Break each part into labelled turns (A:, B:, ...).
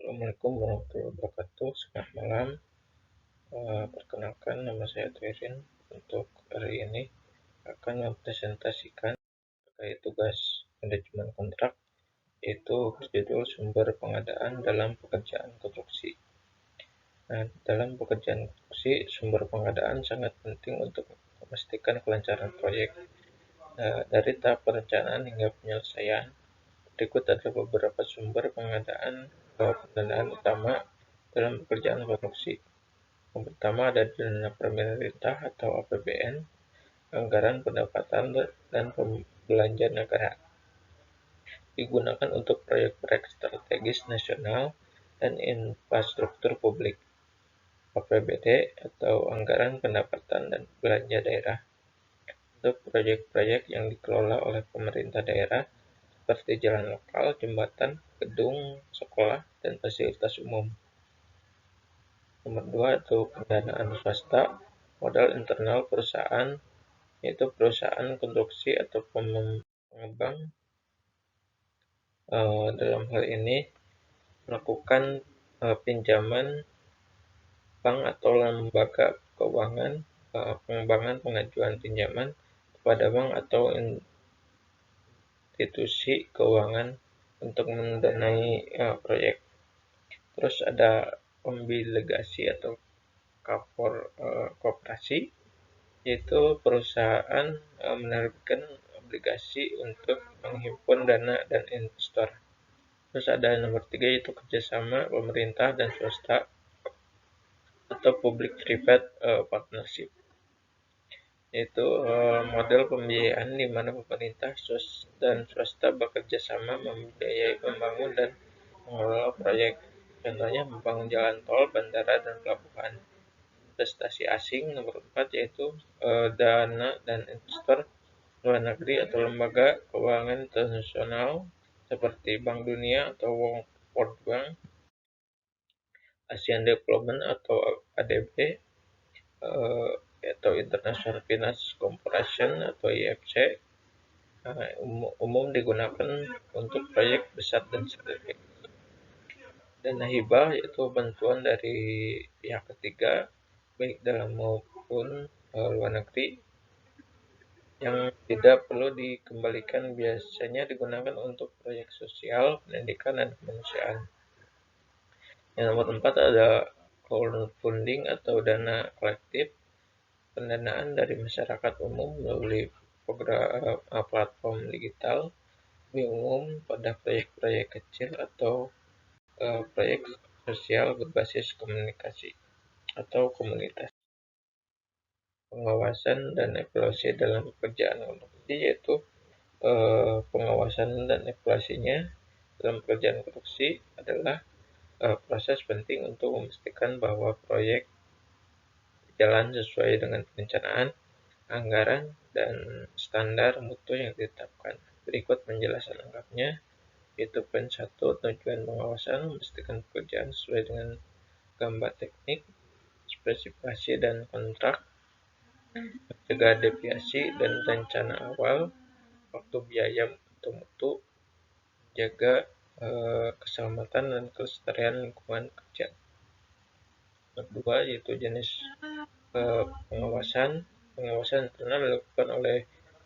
A: Assalamualaikum warahmatullahi wabarakatuh. Selamat malam. Perkenalkan, nama saya Twerin. Untuk hari ini akan mempresentasikan terkait tugas manajemen kontrak, yaitu berjudul sumber pengadaan dalam pekerjaan konstruksi. Nah, dalam pekerjaan konstruksi, sumber pengadaan sangat penting untuk memastikan kelancaran proyek. Dari tahap perencanaan hingga penyelesaian, berikut ada beberapa sumber pendanaan utama dalam pekerjaan konstruksi. Yang pertama ada dana pemerintah atau APBN, anggaran pendapatan dan belanja negara. Digunakan untuk proyek-proyek strategis nasional dan infrastruktur publik. APBD atau anggaran pendapatan dan belanja daerah. Untuk proyek-proyek yang dikelola oleh pemerintah daerah seperti jalan lokal, jembatan, gedung, sekolah, dan fasilitas umum. Nomor 2 itu pendanaan swasta, modal internal perusahaan, yaitu perusahaan konstruksi atau pengembang. Dalam hal ini melakukan pinjaman bank atau lembaga keuangan, pengembangan pengajuan pinjaman kepada bank atau institusi keuangan untuk mendanai proyek. Terus ada obligasi atau koperasi, yaitu perusahaan menerbitkan obligasi untuk menghimpun dana dan investor. Terus ada nomor 3 yaitu kerjasama pemerintah dan swasta atau public-private partnership, yaitu model pembiayaan di mana pemerintah dan swasta bekerja sama membiayai membangun dan mengelola proyek. Contohnya membangun jalan tol, bandara, dan pelabuhan. Investasi asing nomor 4 yaitu dana dan investor luar negeri atau lembaga keuangan internasional seperti Bank Dunia atau World Bank, Asian Development atau ADB, atau International Finance Corporation atau IFC. Umum digunakan untuk proyek besar dan strategis. Dana hibah yaitu bantuan dari pihak ketiga baik dalam maupun luar negeri yang tidak perlu dikembalikan, biasanya digunakan untuk proyek sosial, pendidikan, dan kemanusiaan. Yang nomor 4 ada crowdfunding atau dana kolektif, pendanaan dari masyarakat umum melalui platform digital, lebih umum pada proyek-proyek kecil atau proyek sosial berbasis komunikasi atau komunitas. Pengawasan dan evaluasi dalam pekerjaan konstruksi, yaitu pengawasan dan evaluasinya dalam pekerjaan konstruksi adalah proses penting untuk memastikan bahwa proyek berjalan sesuai dengan perencanaan, anggaran, dan standar mutu yang ditetapkan. Berikut penjelasan lengkapnya, yaitu poin 1, tujuan pengawasan, memastikan pekerjaan sesuai dengan gambar teknik, spesifikasi dan kontrak, mencegah deviasi dan rencana awal, waktu biaya untuk mutu, jaga keselamatan dan kelestarian lingkungan kerja. Kedua yaitu jenis pengawasan. Pengawasan internal dilakukan oleh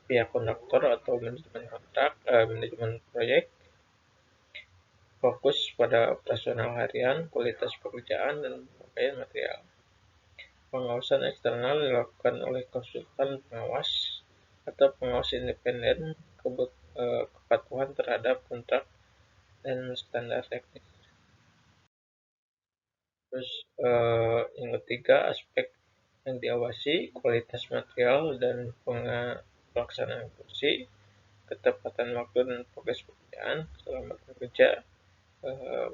A: pihak kontraktor atau manajemen kontrak, manajemen proyek, fokus pada operasional harian, kualitas pekerjaan, dan pemakaian material. Pengawasan eksternal dilakukan oleh konsultan pengawas atau pengawas independen kepatuhan terhadap kontrak dan standar teknis. Terus yang ketiga, aspek yang diawasi, kualitas material dan pelaksanaan fungsi, ketepatan waktu dan progres pekerjaan, keselamatan kerja,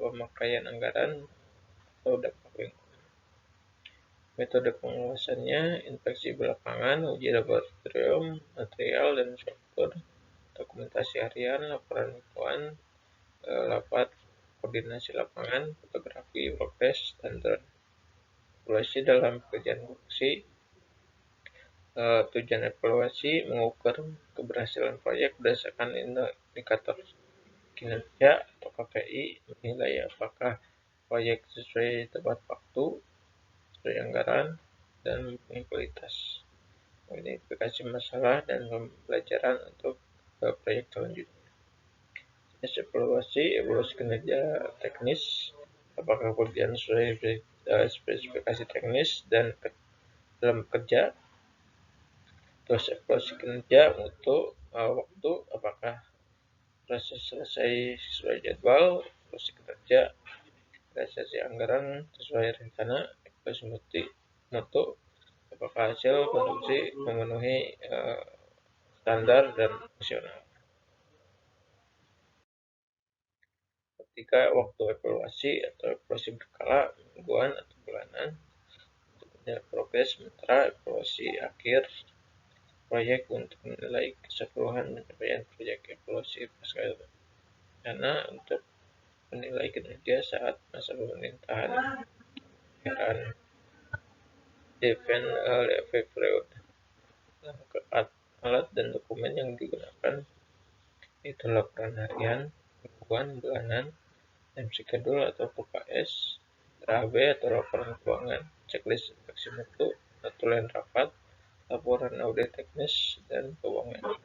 A: pemakaian anggaran atau dampak lingkungan. Metode pengawasannya, inspeksi lapangan, uji laboratorium, material dan struktur, dokumentasi harian, laporan lingkungan, rapat koordinasi lapangan, fotografi progres, standar evaluasi dalam pekerjaan konstruksi. Tujuan evaluasi mengukur keberhasilan proyek berdasarkan indikator kinerja atau KPI, menilai apakah proyek sesuai tepat waktu, sesuai anggaran, dan mempunyai kualitas. Identifikasi masalah dan pembelajaran untuk proyek selanjutnya. Evaluasi kinerja teknis, apakah pekerjaan sesuai spesifikasi teknis dan dalam kerja. Terus evaluasi kinerja untuk waktu, apakah proses selesai sesuai jadwal. Evaluasi kinerja, realisasi anggaran sesuai rencana. Evaluasi mutu, apakah hasil produksi memenuhi standar dan fungsional. Ketika waktu evaluasi atau evaluasi berkala, mingguan atau bulanan, progres sementara, evaluasi akhir proyek untuk menilai keseluruhan pencapaian proyek. Evaluasi pasca dana untuk menilai kinerja saat masa pemerintahan anggaran. Event efek periode. Alat dan dokumen yang digunakan itu laporan harian, mingguan, bulanan, time schedule atau PKS, RAB atau laporan keuangan, checklist inspeksi mutu, notulen rapat, laporan audit teknis dan keuangan.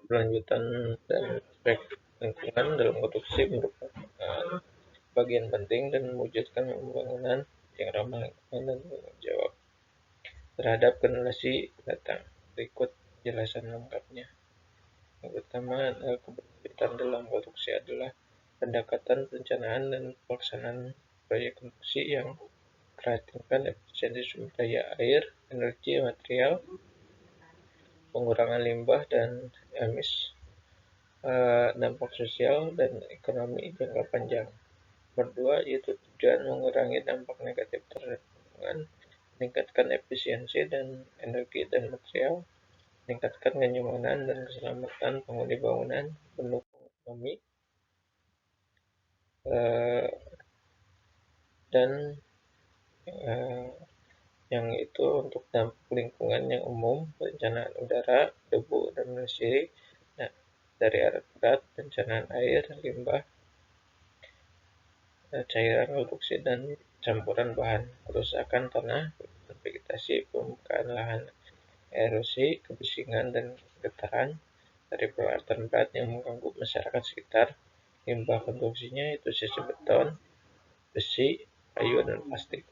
A: Berlanjutan dan aspek lingkungan dalam produksi merupakan bagian penting dan mewujudkan pembangunan yang ramah lingkungan dan bertanggung jawab terhadap generasi datang. Berikut penjelasan lengkapnya. Yang pertama, keberlanjutan dalam produksi adalah pendekatan perencanaan dan pelaksanaan proyek konstruksi yang memperhatikan efisiensi sumber daya air, energi, material, pengurangan limbah dan emis, dampak sosial dan ekonomi jangka panjang. Berdua, yaitu tujuan mengurangi dampak negatif terhadap lingkungan, meningkatkan efisiensi dan energi dan material, meningkatkan kenyamanan dan keselamatan penghuni bangunan, mendukung ekonomi, dan yang itu untuk dampak lingkungan yang umum, perencanaan udara, debu dan emisi dari alat berat, perencanaan air, limbah, cairan produksi dan campuran bahan, kerusakan tanah, vegetasi, pembukaan lahan, erosi, kebisingan dan getaran dari peralatan berat yang mengganggu masyarakat sekitar. Limbah konstruksinya itu sisi beton, besi, kayu, dan plastik.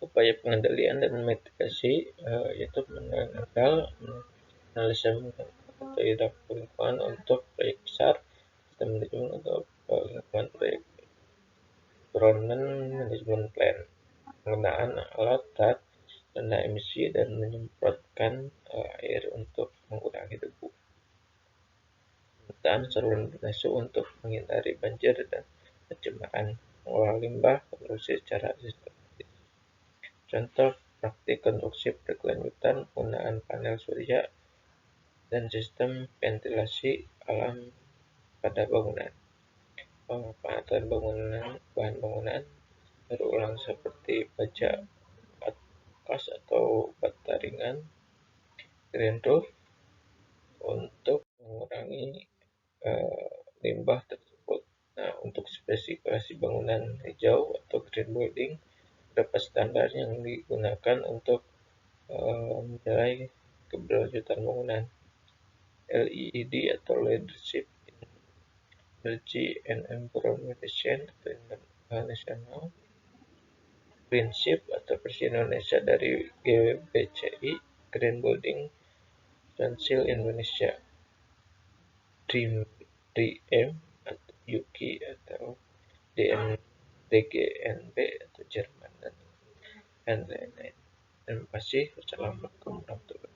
A: Upaya pengendalian dan mitigasi yaitu menangkal, analisa mengenai dampak lingkungan untuk proyek besar, sistem manajemen untuk lingkungan proyek, environment management plan, penggunaan alat berat, rendah emisi dan menyemprotkan air untuk mengurangi debu. Pemetaan saluran drainase untuk menghindari banjir dan pencemaran, mengolah limbah konstruksi secara sistematis. Contoh praktik konstruksi berkelanjutan, penggunaan panel surya dan sistem ventilasi alam pada bangunan. Pemanfaatan bahan bangunan berulang seperti baja bekas atau bata ringan, green roof, untuk mengurangi limbah tersebut. Nah, untuk spesifikasi bangunan hijau atau green building, beberapa standar yang digunakan untuk menilai keberlanjutan bangunan. LEED atau Leadership in Energy and Environment atau internasional. Prinsip atau versi Indonesia dari GBCI, Green Building Council Indonesia. DREAM atau UK atau DGNB atau Jerman dan lain-lain. Terima kasih. Wassalamualaikum warahmatullahi wabarakatuh.